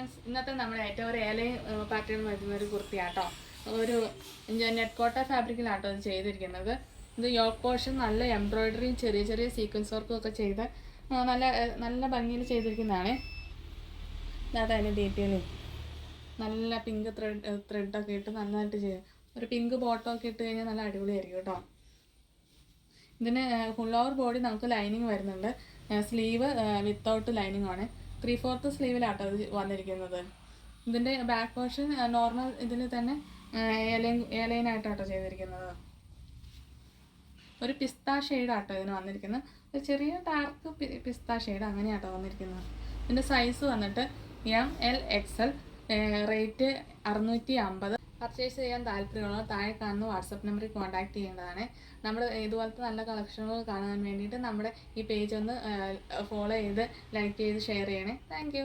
Friends, ഇന്നത്തെ നമ്മുടെ ഏറ്റവും ഒരു ഏലയും പാറ്റേൺ വരുന്ന ഒരു കുർത്തിയാട്ടോ. ഒരു നെറ്റ് കോട്ട ഫാബ്രിക്കിലാട്ടോ ഇത് ചെയ്തിരിക്കുന്നത്. ഇത് യോക്ക് പോർഷൻ നല്ല എംബ്രോയിഡറിയും ചെറിയ ചെറിയ സീക്വൻസ് വർക്കും ഒക്കെ ചെയ്ത് നല്ല നല്ല ഭംഗിയിൽ ചെയ്തിരിക്കുന്നതാണ്. അതിൻ്റെ ഡീറ്റെയിലും നല്ല പിങ്ക് ത്രെഡൊക്കെ ഇട്ട് നന്നായിട്ട് ചെയ്യും. ഒരു പിങ്ക് ബോട്ടമൊക്കെ ഇട്ട് കഴിഞ്ഞാൽ നല്ല അടിപൊളിയായിരിക്കും കേട്ടോ. ഇതിന് ഫുൾ ഓവർ ബോഡി നമുക്ക് ലൈനിങ് വരുന്നുണ്ട്. സ്ലീവ് വിത്തൗട്ട് ലൈനിങ് ആണ്. 3/4 സ്ലീവിലാട്ടോ ഇത് വന്നിരിക്കുന്നത്. ഇതിൻ്റെ ബാക്ക് പോർഷൻ നോർമൽ ഇതിൽ തന്നെ ഏലൈനായിട്ടാട്ടോ ചെയ്തിരിക്കുന്നത്. ഒരു പിസ്ത ഷെയ്ഡാട്ടോ ഇതിന് വന്നിരിക്കുന്നത്. ഒരു ചെറിയ ഡാർക്ക് പിസ്ത ഷെയ്ഡ് അങ്ങനെയാട്ടോ വന്നിരിക്കുന്നത്. ഇതിൻ്റെ സൈസ് വന്നിട്ട് ML XL, റേറ്റ് 650. പർച്ചേസ് ചെയ്യാൻ താല്പര്യമുള്ളവർ താഴെ കാണുന്ന വാട്സപ്പ് നമ്പറിൽ കോൺടാക്ട് ചെയ്യേണ്ടതാണ്. നമ്മുടെ ഇതുപോലത്തെ നല്ല കളക്ഷനുകൾ കാണാൻ വേണ്ടിയിട്ട് നമ്മുടെ ഈ പേജ് ഒന്ന് ഫോളോ ചെയ്ത് ലൈക്ക് ചെയ്ത് ഷെയർ ചെയ്യണേ. താങ്ക്